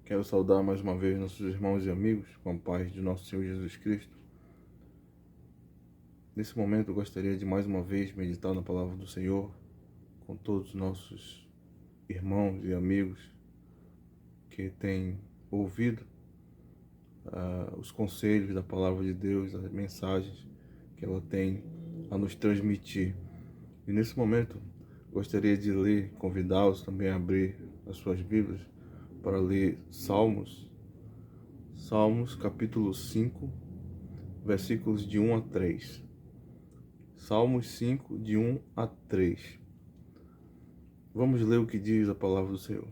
Quero saudar mais uma vez nossos irmãos e amigos com a paz de nosso Senhor Jesus Cristo. Nesse momento eu gostaria de mais uma vez meditar na palavra do Senhor com todos os nossos irmãos e amigos que têm ouvido os conselhos da palavra de Deus, as mensagens que ela tem a nos transmitir. E nesse momento gostaria de ler, convidá-los também a abrir as suas Bíblias para ler Salmos capítulo 5, versículos de 1 a 3. Salmos 5, de 1 a 3. Vamos ler o que diz a palavra do Senhor.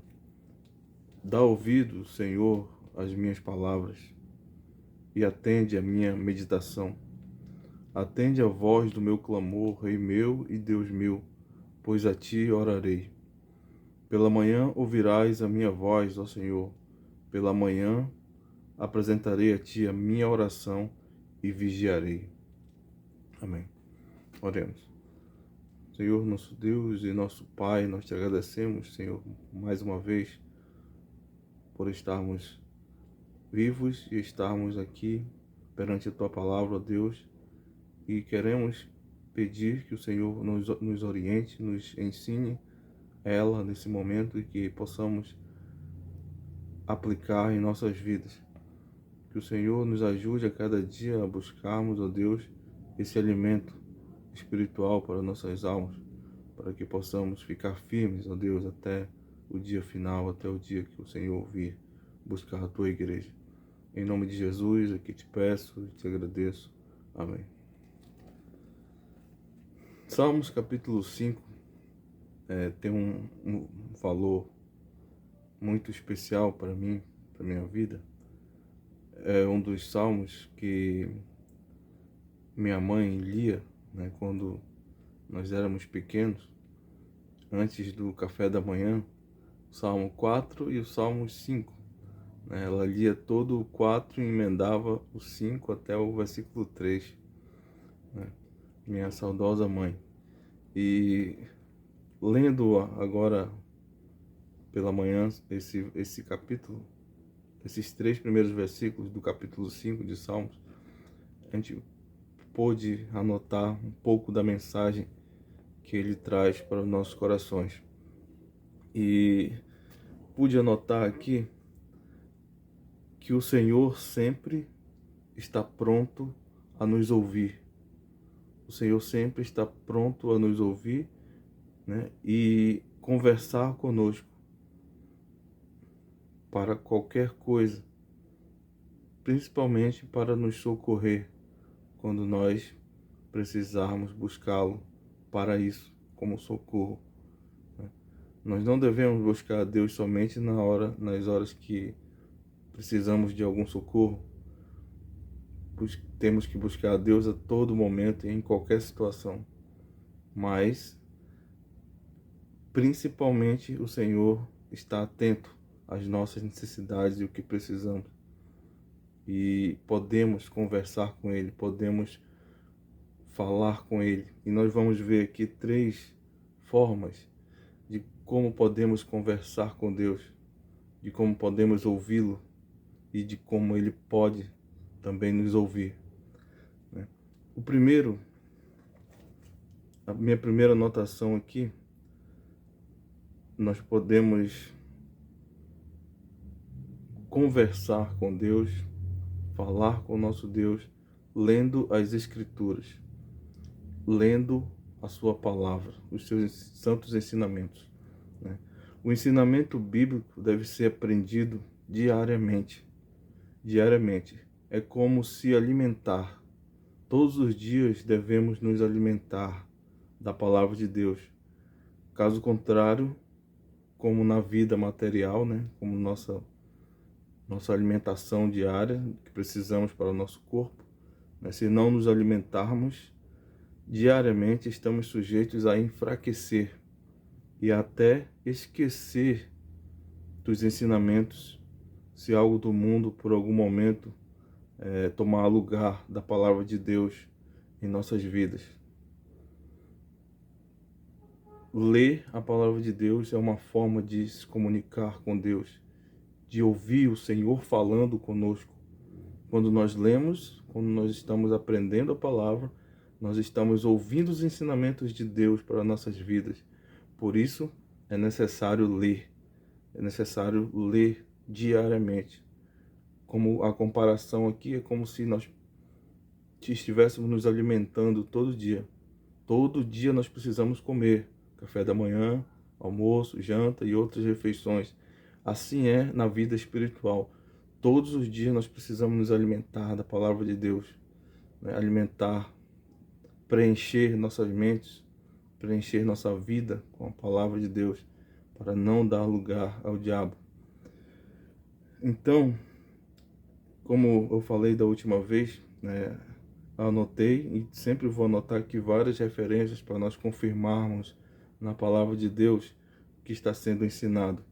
Dá ouvido, Senhor, às minhas palavras, e atende à minha meditação. Atende a voz do meu clamor, Rei meu e Deus meu, pois a ti orarei. Pela manhã ouvirás a minha voz, ó Senhor. Pela manhã apresentarei a ti a minha oração e vigiarei. Amém. Oremos. Senhor, nosso Deus e nosso Pai, nós te agradecemos, Senhor, mais uma vez, por estarmos vivos e estarmos aqui perante a Tua palavra, ó Deus, e queremos pedir que o Senhor nos oriente, nos ensine ela nesse momento e que possamos aplicar em nossas vidas. Que o Senhor nos ajude a cada dia a buscarmos, ó Deus, esse alimento espiritual para nossas almas, para que possamos ficar firmes, ó Deus, até o dia final, até o dia que o Senhor vir buscar a Tua igreja. Em nome de Jesus, aqui te peço e te agradeço. Amém. Salmos capítulo 5 tem um valor muito especial para mim, para minha vida. É um dos salmos que minha mãe lia, né, quando nós éramos pequenos, antes do café da manhã, o Salmo 4 e o Salmo 5. Né? Ela lia todo o 4 e emendava o 5 até o versículo 3. Né? Minha saudosa mãe. E lendo agora pela manhã esse capítulo, esses 3 primeiros versículos do capítulo 5 de Salmos, a gente pôde anotar um pouco da mensagem que ele traz para os nossos corações. E pude anotar aqui que o Senhor sempre está pronto a nos ouvir. O Senhor sempre está pronto a nos ouvir, né, e conversar conosco para qualquer coisa, principalmente para nos socorrer quando nós precisarmos buscá-lo para isso, como socorro. Nós não devemos buscar a Deus somente nas horas que precisamos de algum socorro. Temos que buscar a Deus a todo momento e em qualquer situação. Mas, principalmente, o Senhor está atento às nossas necessidades e o que precisamos. E podemos conversar com Ele, podemos falar com Ele. E nós vamos ver aqui 3 formas de como podemos conversar com Deus, de como podemos ouvi-lo e de como Ele pode também nos ouvir. O primeiro, a minha primeira anotação aqui, nós podemos conversar com Deus, falar com o nosso Deus, lendo as Escrituras, lendo a sua palavra, os seus santos ensinamentos. Né? O ensinamento bíblico deve ser aprendido diariamente. Diariamente. É como se alimentar. Todos os dias devemos nos alimentar da palavra de Deus. Caso contrário, como na vida material, né? Como nossa alimentação diária que precisamos para o nosso corpo, né? Se não nos alimentarmos diariamente, estamos sujeitos a enfraquecer e até esquecer dos ensinamentos, se algo do mundo por algum momento tomar lugar da palavra de Deus em nossas vidas. Ler a palavra de Deus é uma forma de se comunicar com Deus, de ouvir o Senhor falando conosco. Quando nós lemos, quando nós estamos aprendendo a palavra, nós estamos ouvindo os ensinamentos de Deus para nossas vidas. Por isso, é necessário ler. É necessário ler diariamente. Como a comparação aqui é como se nós estivéssemos nos alimentando todo dia. Todo dia nós precisamos comer café da manhã, almoço, janta e outras refeições. Assim é na vida espiritual. Todos os dias nós precisamos nos alimentar da palavra de Deus, né? Alimentar, preencher nossas mentes, preencher nossa vida com a palavra de Deus, para não dar lugar ao diabo. Então, como eu falei da última vez, né, anotei e sempre vou anotar aqui várias referências para nós confirmarmos na palavra de Deus que está sendo ensinado.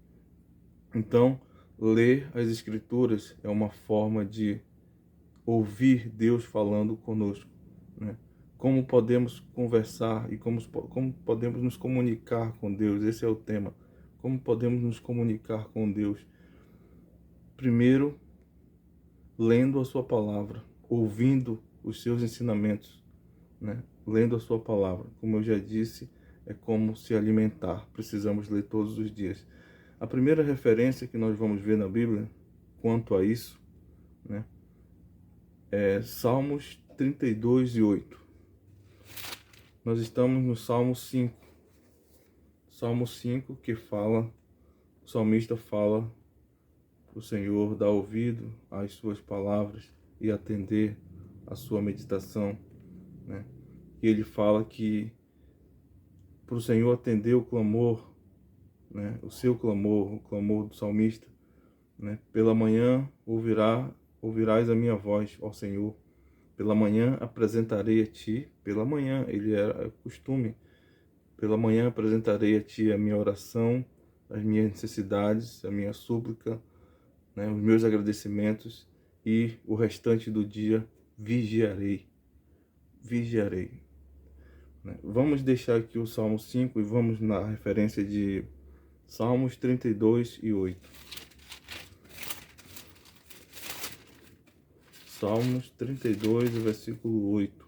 Então, ler as Escrituras é uma forma de ouvir Deus falando conosco, né? Como podemos conversar e como podemos nos comunicar com Deus? Esse é o tema. Como podemos nos comunicar com Deus? Primeiro, lendo a sua palavra, ouvindo os seus ensinamentos, né? Lendo a sua palavra. Como eu já disse, é como se alimentar. Precisamos ler todos os dias. A primeira referência que nós vamos ver na Bíblia quanto a isso, né, é Salmos 32:8. Nós estamos no Salmo 5. Salmo 5 que fala, o salmista fala para o Senhor dar ouvido às suas palavras e atender à sua meditação, né? E ele fala que para o Senhor atender o clamor, né, o seu clamor, o clamor do salmista, né? Pela manhã ouvirás a minha voz, ó Senhor. Pela manhã apresentarei a ti, pela manhã, ele era costume, pela manhã apresentarei a ti a minha oração, as minhas necessidades, a minha súplica, né, os meus agradecimentos, e o restante do dia vigiarei. Vigiarei. Vamos deixar aqui o Salmo 5 e vamos na referência de Salmos 32:8. Salmos 32, versículo 8.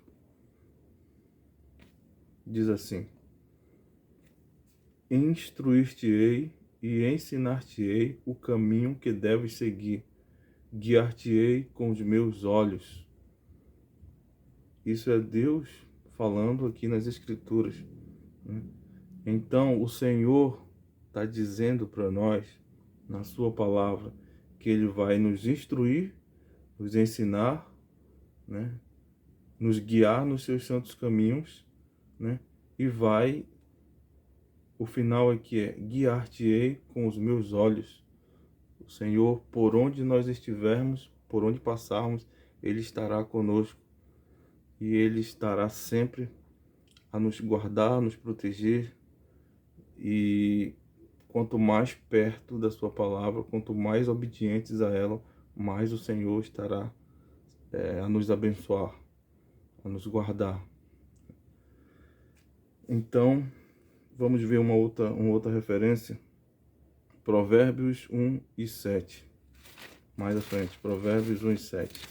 Diz assim: Instruir-te-ei e ensinar-te-ei o caminho que deves seguir. Guiar-te-ei com os meus olhos. Isso é Deus falando aqui nas Escrituras, né? Então, o Senhor está dizendo para nós, na sua palavra, que Ele vai nos instruir, nos ensinar, né, nos guiar nos seus santos caminhos, né, e o final aqui é: guiar-te-ei com os meus olhos. O Senhor, por onde nós estivermos, por onde passarmos, Ele estará conosco. E Ele estará sempre a nos guardar, a nos proteger. E quanto mais perto da sua palavra, quanto mais obedientes a ela, mais o Senhor estará a nos abençoar, a nos guardar. Então, vamos ver uma outra referência. Provérbios 1:7. Mais à frente, Provérbios 1:7.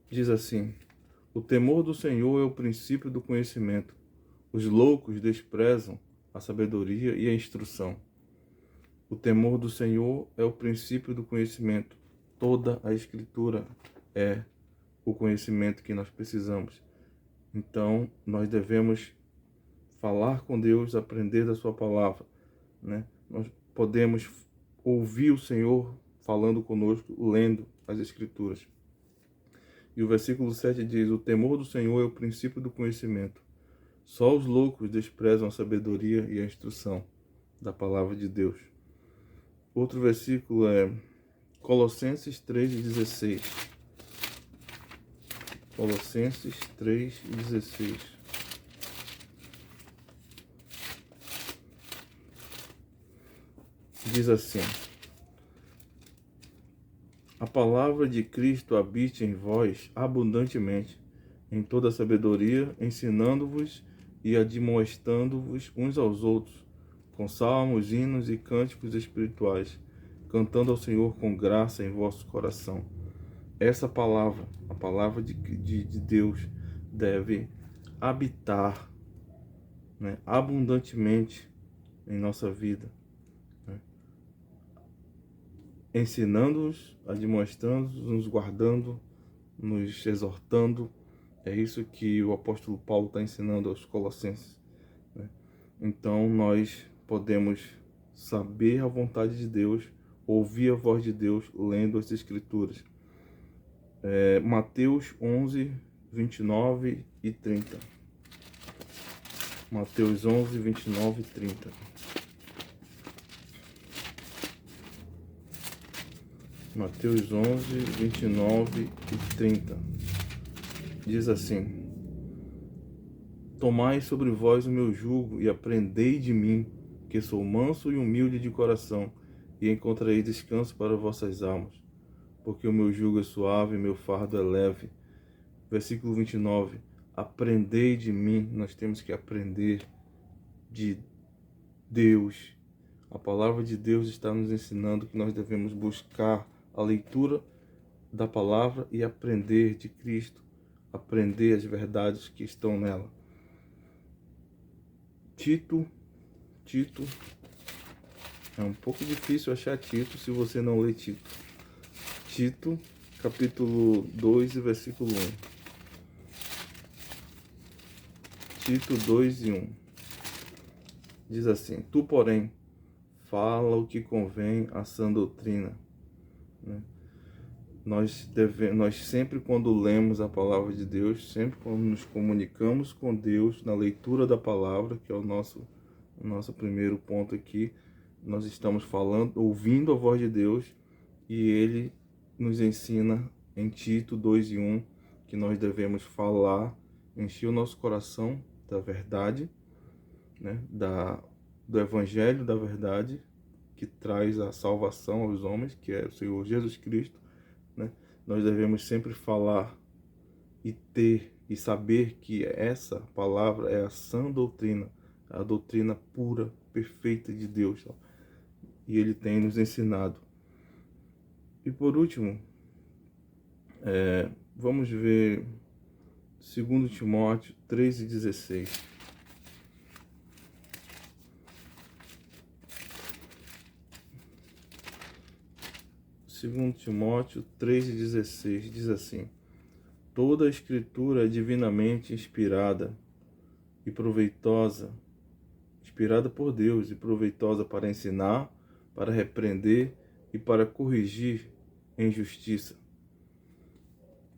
Diz assim: O temor do Senhor é o princípio do conhecimento. Os loucos desprezam a sabedoria e a instrução. O temor do Senhor é o princípio do conhecimento. Toda a Escritura é o conhecimento que nós precisamos. Então, nós devemos falar com Deus, aprender da sua palavra, né? Nós podemos ouvir o Senhor falando conosco, lendo as Escrituras. E o versículo 7 diz: O temor do Senhor é o princípio do conhecimento. Só os loucos desprezam a sabedoria e a instrução da palavra de Deus. Outro versículo é Colossenses 3:16. Colossenses 3:16. Diz assim: A palavra de Cristo habite em vós abundantemente, em toda sabedoria, ensinando-vos e admoestando-vos uns aos outros, com salmos, hinos e cânticos espirituais, cantando ao Senhor com graça em vosso coração. Essa palavra, a palavra de Deus, deve habitar, né, abundantemente em nossa vida, né? Ensinando-os, admoestando-os, nos guardando, nos exortando. É isso que o apóstolo Paulo está ensinando aos Colossenses, né? Então nós podemos saber a vontade de Deus, ouvir a voz de Deus lendo as Escrituras. Mateus 11, 29 e 30. Mateus 11, 29 e 30. Mateus 11, 29 e 30. Diz assim: Tomai sobre vós o meu jugo e aprendei de mim, que sou manso e humilde de coração, e encontrareis descanso para vossas almas, porque o meu jugo é suave e meu fardo é leve. Versículo 29. Aprendei de mim. Nós temos que aprender de Deus. A palavra de Deus está nos ensinando que nós devemos buscar a leitura da palavra e aprender de Cristo, aprender as verdades que estão nela. Tito, é um pouco difícil achar Tito se você não lê Tito. Tito, capítulo 2 e versículo 1. Tito 2 e 1. Diz assim: Tu, porém, fala o que convém à sã doutrina, né? Nós sempre, quando lemos a palavra de Deus, sempre quando nos comunicamos com Deus na leitura da palavra, que é o nosso primeiro ponto aqui, nós estamos falando, ouvindo a voz de Deus, e Ele nos ensina em Tito 2 e 1 que nós devemos falar, encher o nosso coração da verdade, né, do Evangelho da verdade, que traz a salvação aos homens, que é o Senhor Jesus Cristo, né? Nós devemos sempre falar e ter e saber que essa palavra é a sã doutrina, a doutrina pura, perfeita de Deus, e Ele tem nos ensinado. E por último, vamos ver 2 Timóteo 3:16. 2 Timóteo 3:16 diz assim: Toda a Escritura é divinamente inspirada e proveitosa, inspirada por Deus e proveitosa para ensinar, para repreender e para corrigir em justiça.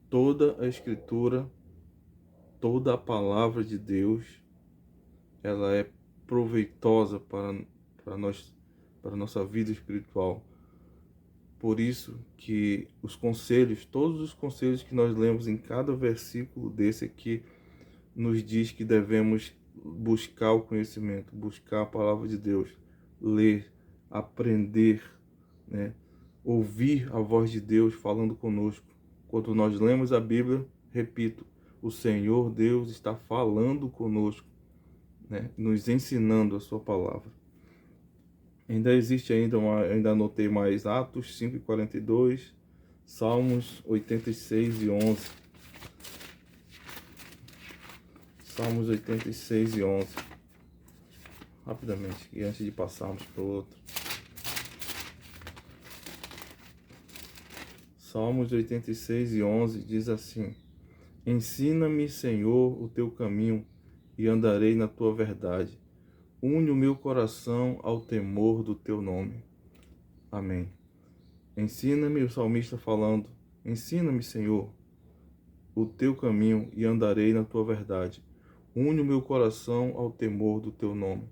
Toda a Escritura, toda a palavra de Deus, ela é proveitosa para nós, para a nossa vida espiritual. Por isso que os conselhos, todos os conselhos que nós lemos em cada versículo desse aqui, nos diz que devemos buscar o conhecimento, buscar a palavra de Deus, ler, aprender, né? Ouvir a voz de Deus falando conosco. Quando nós lemos a Bíblia, repito, o Senhor Deus está falando conosco, né? Nos ensinando a sua palavra. Ainda existe ainda anotei mais Atos 5:42, Salmos 86 e 11. Salmos 86 e 11. Rapidamente, e antes de passarmos para o outro. Salmos 86 e 11 diz assim: Ensina-me, Senhor, o teu caminho, e andarei na tua verdade. Une o meu coração ao temor do teu nome. Amém. Ensina-me, o salmista falando, ensina-me, Senhor, o teu caminho e andarei na tua verdade. Une o meu coração ao temor do teu nome.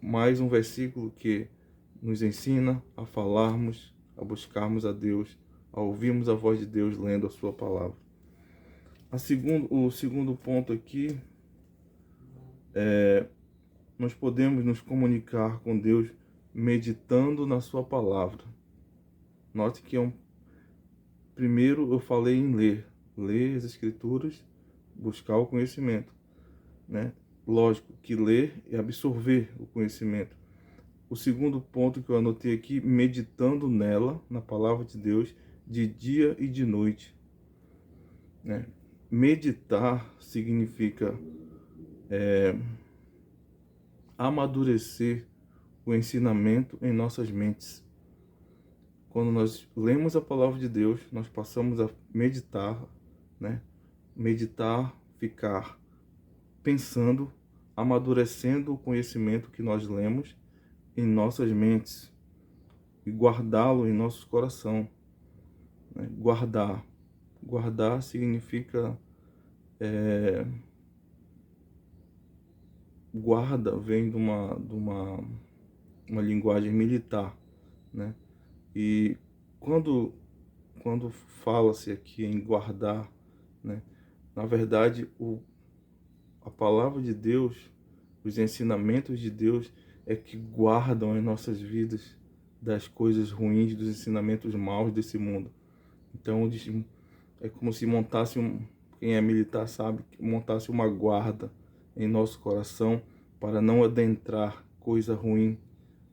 Mais um versículo que nos ensina a falarmos, a buscarmos a Deus, a ouvirmos a voz de Deus lendo a sua palavra. O segundo ponto aqui nós podemos nos comunicar com Deus meditando na sua palavra. Note que primeiro eu falei em ler as escrituras, buscar o conhecimento. né? Lógico que ler e absorver o conhecimento. O segundo ponto que eu anotei aqui, meditando nela, na palavra de Deus, de dia e de noite, né? Meditar significa amadurecer o ensinamento em nossas mentes. Quando nós lemos a palavra de Deus, nós passamos a meditar, né? Meditar, ficar pensando, amadurecendo o conhecimento que nós lemos em nossas mentes e guardá-lo em nosso coração, né? Guardar significa guarda vem de uma linguagem militar, né? E quando fala-se aqui em guardar, né? Na verdade, a palavra de Deus, os ensinamentos de Deus é que guardam as nossas vidas das coisas ruins, dos ensinamentos maus desse mundo. Então, é como se montasse quem é militar sabe, montasse uma guarda em nosso coração para não adentrar coisa ruim,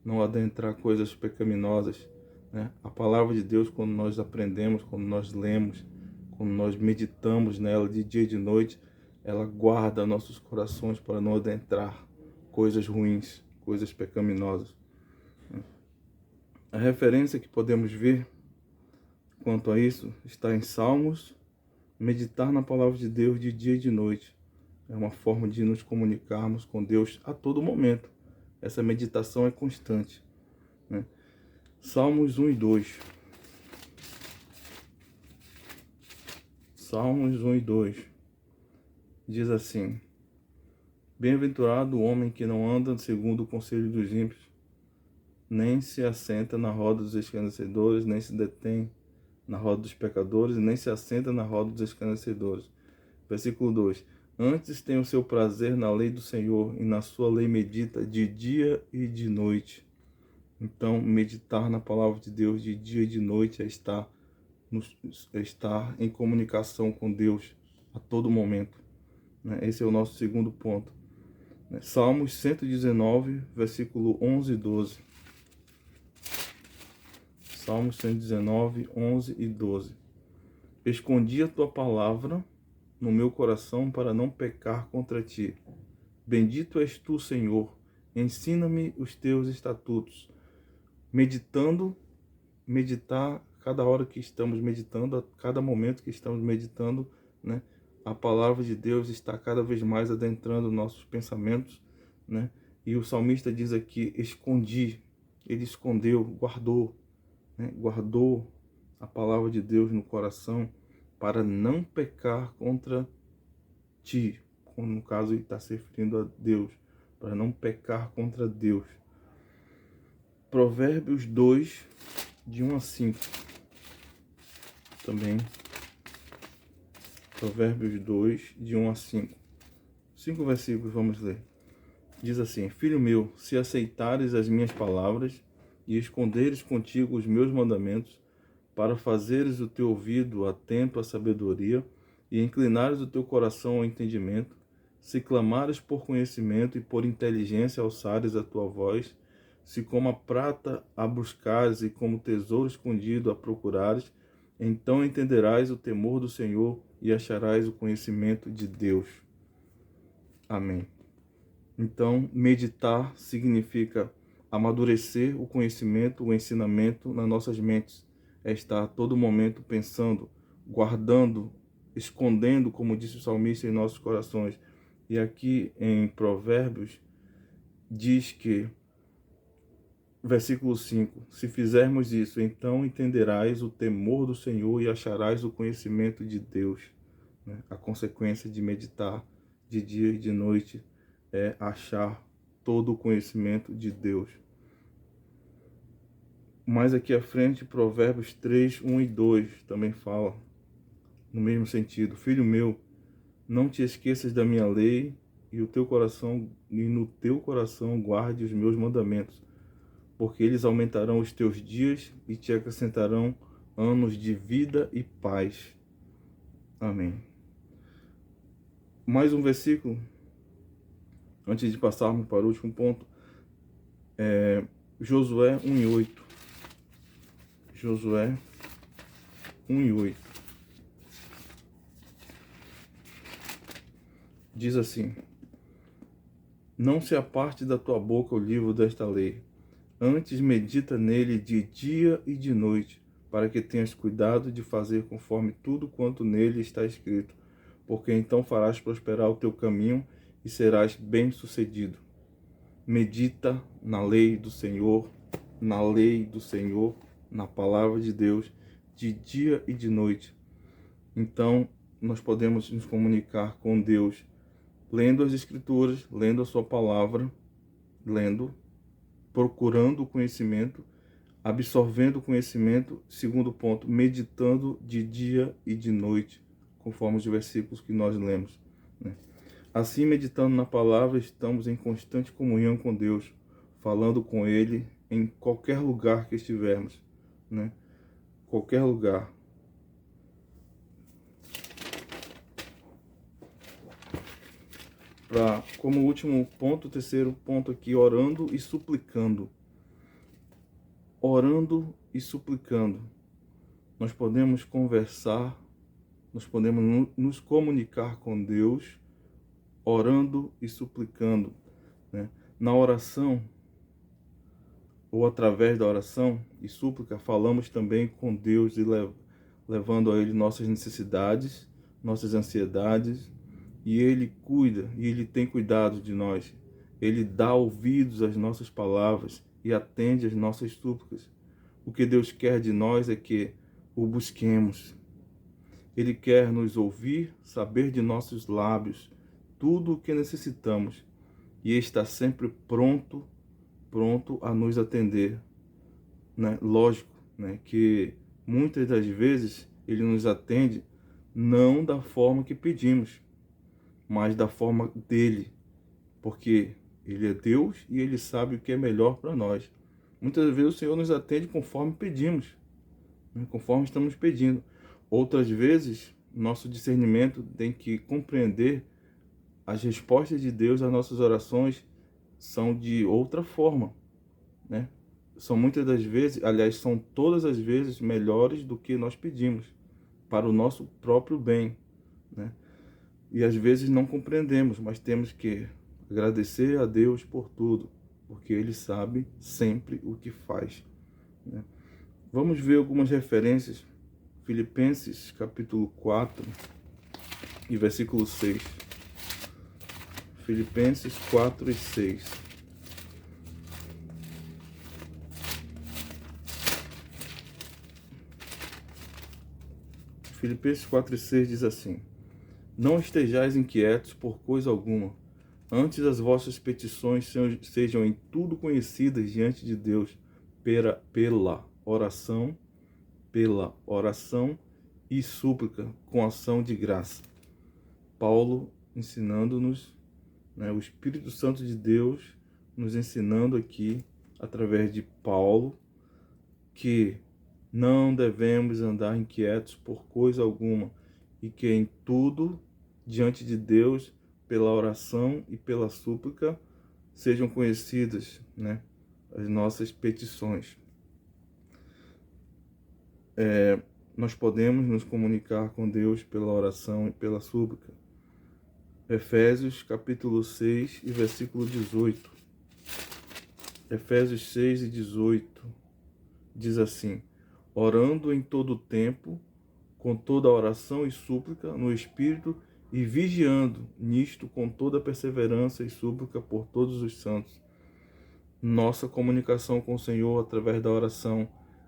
não adentrar coisas pecaminosas, né? A palavra de Deus, quando nós aprendemos, quando nós lemos, quando nós meditamos nela de dia e de noite, ela guarda nossos corações para não adentrar coisas ruins, coisas pecaminosas. A referência que podemos ver quanto a isso está em Salmos. Meditar na palavra de Deus de dia e de noite é uma forma de nos comunicarmos com Deus a todo momento. Essa meditação é constante, né? Salmos 1 e 2. Salmos 1 e 2 diz assim: Bem-aventurado o homem que não anda segundo o conselho dos ímpios, nem se assenta na roda dos escarnecedores, nem se detém na roda dos pecadores, nem se assenta na roda dos escarnecedores. Versículo 2: Antes tem o seu prazer na lei do Senhor, e na sua lei medita de dia e de noite. Então, meditar na palavra de Deus de dia e de noite é estar em comunicação com Deus a todo momento, né? Esse é o nosso segundo ponto. Salmos 119, versículo 11 e 12. Salmos 119, 11 e 12. Escondi a tua palavra no meu coração para não pecar contra ti. Bendito és tu, Senhor. Ensina-me os teus estatutos. Meditar cada hora que estamos meditando, a cada momento que estamos meditando, né? A palavra de Deus está cada vez mais adentrando nossos pensamentos, né? E o salmista diz aqui, escondi. Ele escondeu, guardou, né? Guardou a palavra de Deus no coração para não pecar contra ti. No caso, ele está se referindo a Deus, para não pecar contra Deus. Provérbios 2, de 1 a 5. Também. Provérbios 2, de 1 a 5. 5 versículos, vamos ler. Diz assim: Filho meu, se aceitares as minhas palavras e esconderes contigo os meus mandamentos, para fazeres o teu ouvido atento à sabedoria e inclinares o teu coração ao entendimento, se clamares por conhecimento e por inteligência alçares a tua voz, se como a prata a buscares e como tesouro escondido a procurares, então entenderás o temor do Senhor e acharás o conhecimento de Deus. Amém. Então, meditar significa amadurecer o conhecimento, o ensinamento nas nossas mentes. É estar a todo momento pensando, guardando, escondendo, como disse o salmista, em nossos corações. E aqui em Provérbios diz que, versículo 5, se fizermos isso, então entenderás o temor do Senhor e acharás o conhecimento de Deus. A consequência de meditar de dia e de noite é achar todo o conhecimento de Deus. Mais aqui à frente, Provérbios 3, 1 e 2 também fala no mesmo sentido. Filho meu, não te esqueças da minha lei e no teu coração guarde os meus mandamentos, porque eles aumentarão os teus dias e te acrescentarão anos de vida e paz. Amém. Mais um versículo Antes de passarmos para o último ponto, Josué 1:8. Josué 1:8. Diz assim: Não se aparte da tua boca o livro desta lei, antes medita nele de dia e de noite, para que tenhas cuidado de fazer conforme tudo quanto nele está escrito, porque então farás prosperar o teu caminho e serás bem-sucedido. Medita na lei do Senhor, na lei do Senhor, na palavra de Deus, de dia e de noite. Então, nós podemos nos comunicar com Deus lendo as Escrituras, lendo a sua palavra, procurando o conhecimento, absorvendo o conhecimento. Segundo ponto, meditando de dia e de noite, conforme os versículos que nós lemos, né? Assim, meditando na palavra, estamos em constante comunhão com Deus, falando com Ele em qualquer lugar que estivermos, né? Qualquer lugar. Como último ponto, terceiro ponto aqui, orando e suplicando. Orando e suplicando. Nós podemos conversar, nós podemos nos comunicar com Deus, orando e suplicando, né? Na oração, ou através da oração e súplica, falamos também com Deus e levando a Ele nossas necessidades, nossas ansiedades, e Ele cuida, e Ele tem cuidado de nós. Ele dá ouvidos às nossas palavras e atende às nossas súplicas. O que Deus quer de nós é que o busquemos. Ele quer nos ouvir, saber de nossos lábios tudo o que necessitamos e está sempre pronto a nos atender, né? Lógico, né, que muitas das vezes Ele nos atende não da forma que pedimos, mas da forma dele, porque Ele é Deus e Ele sabe o que é melhor para nós. Muitas vezes o Senhor nos atende conforme pedimos, né, conforme estamos pedindo. Outras vezes, nosso discernimento tem que compreender as respostas de Deus às nossas orações são de outra forma, né? São muitas das vezes, aliás, são todas as vezes melhores do que nós pedimos, para o nosso próprio bem, né? E às vezes não compreendemos, mas temos que agradecer a Deus por tudo, porque Ele sabe sempre o que faz, né? Vamos ver algumas referências. Filipenses capítulo 4 e versículo 6. Filipenses 4 e 6. Filipenses 4 e 6 diz assim: Não estejais inquietos por coisa alguma, antes as vossas petições sejam em tudo conhecidas diante de Deus pela oração e súplica com ação de graça. Paulo ensinando-nos, né, o Espírito Santo de Deus nos ensinando aqui, através de Paulo, que não devemos andar inquietos por coisa alguma e que em tudo, diante de Deus, pela oração e pela súplica, sejam conhecidas, né, as nossas petições. Nós podemos nos comunicar com Deus pela oração e pela súplica. Efésios capítulo 6 e versículo 18. Efésios 6 e 18 diz assim: Orando em todo o tempo, com toda oração e súplica no Espírito, e vigiando nisto com toda perseverança e súplica por todos os santos. Nossa comunicação com o Senhor através da oração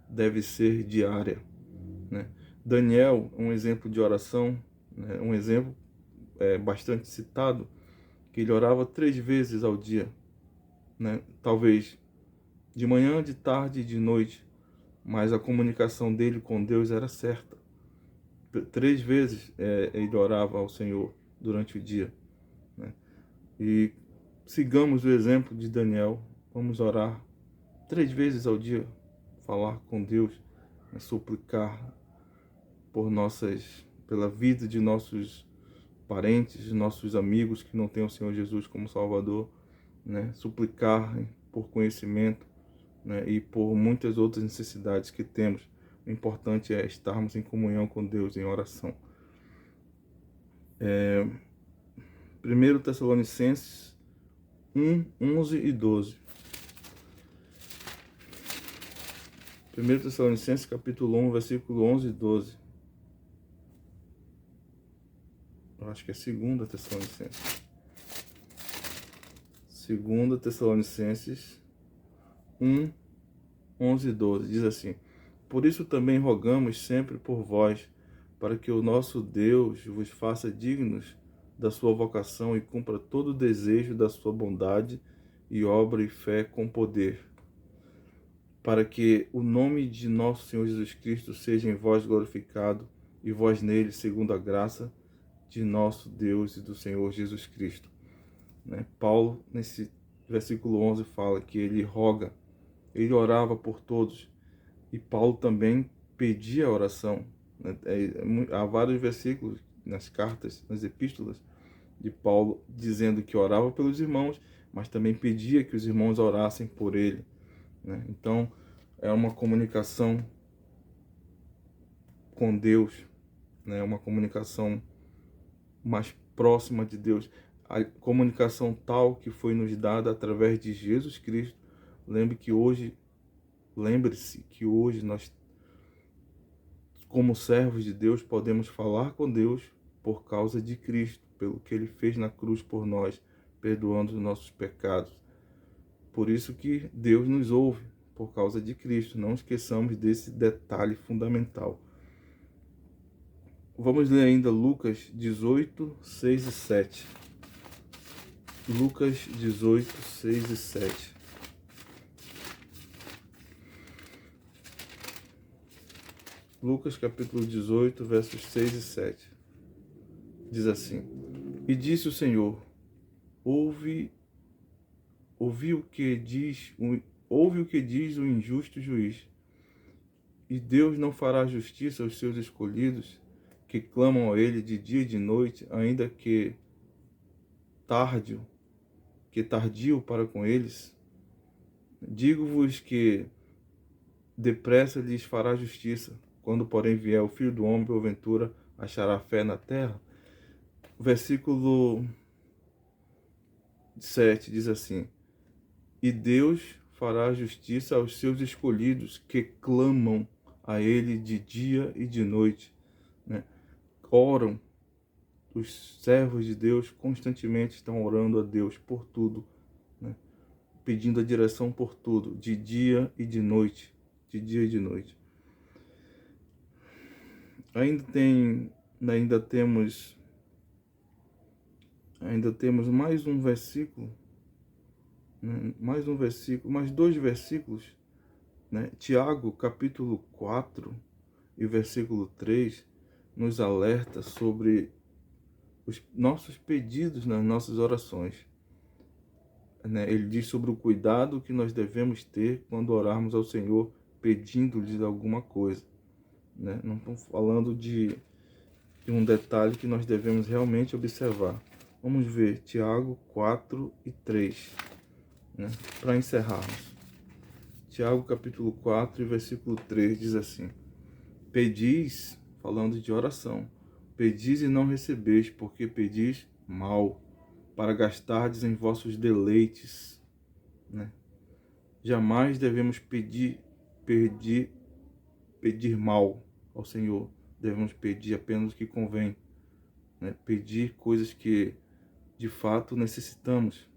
deve ser diária, né? Daniel, um exemplo de oração, né? Um exemplo bastante citado, que ele orava 3 vezes ao dia, né? Talvez de manhã, de tarde e de noite, mas a comunicação dele com Deus era certa. 3 vezes ele orava ao Senhor durante o dia, né? E sigamos o exemplo de Daniel. Vamos orar 3 vezes ao dia, falar com Deus, suplicar pela vida de nossos parentes, nossos amigos que não têm o Senhor Jesus como Salvador, né? Suplicar por conhecimento, né? E por muitas outras necessidades que temos. O importante é estarmos em comunhão com Deus, em oração. 1 Tessalonicenses 1, 11 e 12. 1 Tessalonicenses capítulo 1, versículo 11 e 12. Eu acho que é 2 Tessalonicenses. 2 Tessalonicenses 1, 11 e 12. Diz assim: Por isso também rogamos sempre por vós, para que o nosso Deus vos faça dignos da sua vocação e cumpra todo o desejo da sua bondade e obra e fé com poder, para que o nome de nosso Senhor Jesus Cristo seja em vós glorificado e vós nele, segundo a graça de nosso Deus e do Senhor Jesus Cristo. Né? Paulo, nesse versículo 11, fala que ele roga, ele orava por todos, e Paulo também pedia oração. Né? Há vários versículos nas cartas, nas epístolas de Paulo, dizendo que orava pelos irmãos, mas também pedia que os irmãos orassem por ele. Né? Então, é uma comunicação com Deus, né? Uma comunicação mais próxima de Deus. A comunicação tal que foi nos dada através de Jesus Cristo. Lembre-se que hoje nós, como servos de Deus, podemos falar com Deus por causa de Cristo, pelo que Ele fez na cruz por nós, perdoando os nossos pecados. Por isso que Deus nos ouve, por causa de Cristo. Não esqueçamos desse detalhe fundamental. Vamos ler ainda Lucas 18, 6 e 7. Lucas 18, 6 e 7. Lucas capítulo 18, versos 6 e 7. Diz assim: E disse o Senhor, ouve o que diz o injusto juiz. E Deus não fará justiça aos seus escolhidos, que clamam a Ele de dia e de noite, ainda que tardio para com eles? Digo-vos que depressa lhes fará justiça. Quando, porém, vier o Filho do Homem, porventura achará fé na terra? O versículo 7 diz assim: E Deus fará justiça aos seus escolhidos, que clamam a Ele de dia e de noite. Né? Oram. Os servos de Deus constantemente estão orando a Deus por tudo, né? Pedindo a direção por tudo, de dia e de noite. De dia e de noite. Ainda temos mais um versículo, né? Mais dois versículos, né? Tiago, capítulo 4 e versículo 3, nos alerta sobre os nossos pedidos nas nossas orações. Né? Ele diz sobre o cuidado que nós devemos ter quando orarmos ao Senhor pedindo-lhe alguma coisa. Né? Não estamos falando de um detalhe que nós devemos realmente observar. Vamos ver Tiago 4 e 3, né? Para encerrarmos. Tiago capítulo 4 e versículo 3 diz assim: Pedis, falando de oração, pedis e não recebeis, porque pedis mal, para gastardes em vossos deleites. Né? Jamais devemos pedir mal ao Senhor. Devemos pedir apenas o que convém. Né? Pedir coisas que de fato necessitamos.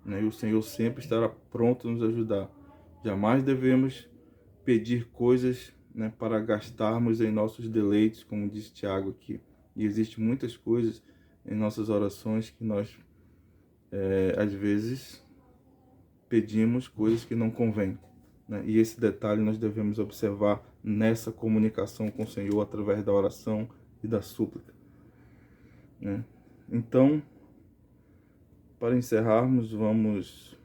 Né? E o Senhor sempre estará pronto a nos ajudar. Jamais devemos pedir coisas, né, para gastarmos em nossos deleites, como diz Tiago aqui. E existem muitas coisas em nossas orações que nós, às vezes, pedimos coisas que não convêm. Né? E esse detalhe nós devemos observar nessa comunicação com o Senhor através da oração e da súplica. Né? Então, para encerrarmos, vamos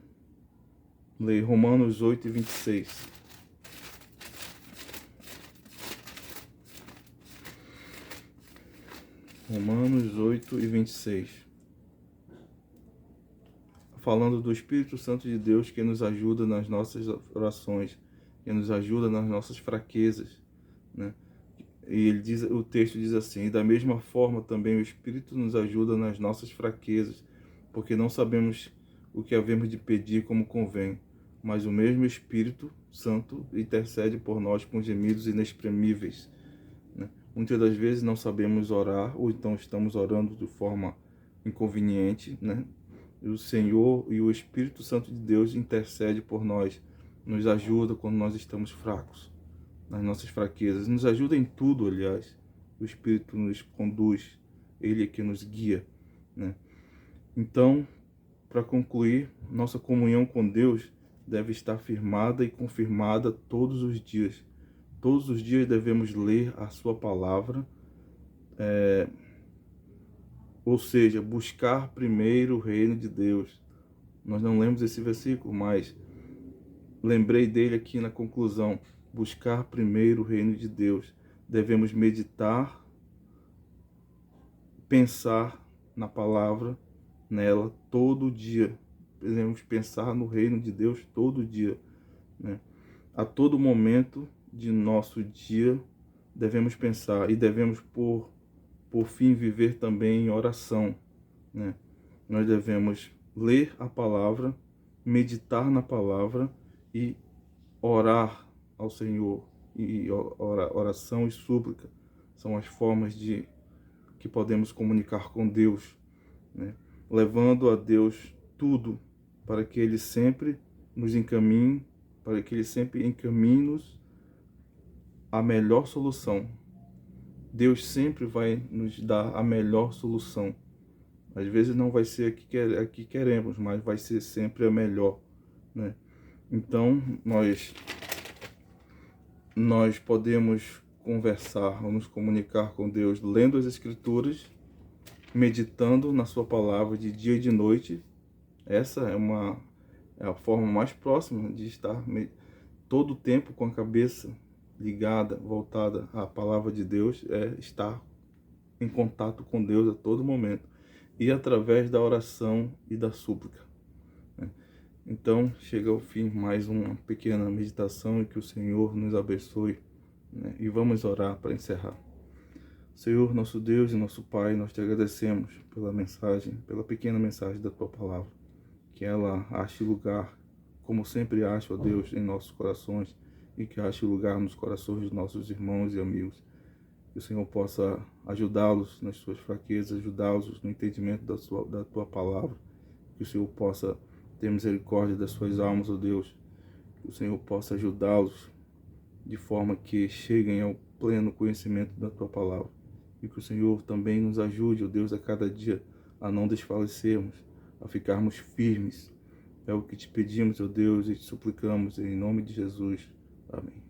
ler Romanos 8 e 26. Romanos 8:26. Falando do Espírito Santo de Deus que nos ajuda nas nossas orações, que nos ajuda nas nossas fraquezas, né? E o texto diz assim: e da mesma forma também o Espírito nos ajuda nas nossas fraquezas, porque não sabemos o que havemos de pedir como convém, mas o mesmo Espírito Santo intercede por nós com gemidos inexprimíveis, né? Muitas das vezes não sabemos orar, ou então estamos orando de forma inconveniente, né? E o Senhor e o Espírito Santo de Deus intercede por nós, nos ajuda quando nós estamos fracos, nas nossas fraquezas, nos ajuda em tudo, aliás. O Espírito nos conduz, Ele é que nos guia, né? Então, para concluir, nossa comunhão com Deus deve estar firmada e confirmada todos os dias. Todos os dias devemos ler a sua palavra, ou seja, buscar primeiro o reino de Deus. Nós não lemos esse versículo, mas lembrei dele aqui na conclusão. Buscar primeiro o reino de Deus. Devemos meditar, pensar na palavra, nela todo dia. Devemos pensar no reino de Deus todo dia, né? A todo momento de nosso dia devemos pensar e devemos por fim viver também em oração, né? Nós devemos ler a palavra, meditar na palavra e orar ao Senhor. E oração e súplica são as formas que podemos comunicar com Deus, né? Levando a Deus tudo para que Ele sempre nos encaminhe, para que Ele sempre encaminhe-nos a melhor solução. Deus sempre vai nos dar a melhor solução. Às vezes não vai ser a que queremos, mas vai ser sempre a melhor, né? Então, nós podemos conversar ou nos comunicar com Deus lendo as Escrituras, meditando na sua palavra de dia e de noite. Essa é a forma mais próxima de estar todo o tempo com a cabeça ligada, voltada à palavra de Deus, é estar em contato com Deus a todo momento e através da oração e da súplica, né? Então, chega ao fim mais uma pequena meditação e que o Senhor nos abençoe, né? E vamos orar para encerrar. Senhor, nosso Deus e nosso Pai, nós te agradecemos pela mensagem, pela pequena mensagem da Tua Palavra. Que ela ache lugar, como sempre acha, ó Deus, em nossos corações e que ache lugar nos corações dos nossos irmãos e amigos. Que o Senhor possa ajudá-los nas suas fraquezas, ajudá-los no entendimento da Tua Palavra. Que o Senhor possa ter misericórdia das suas almas, ó Deus. Que o Senhor possa ajudá-los de forma que cheguem ao pleno conhecimento da Tua Palavra. E que o Senhor também nos ajude, ó Deus, a cada dia a não desfalecermos, a ficarmos firmes. É o que te pedimos, ó Deus, e te suplicamos em nome de Jesus. Amém.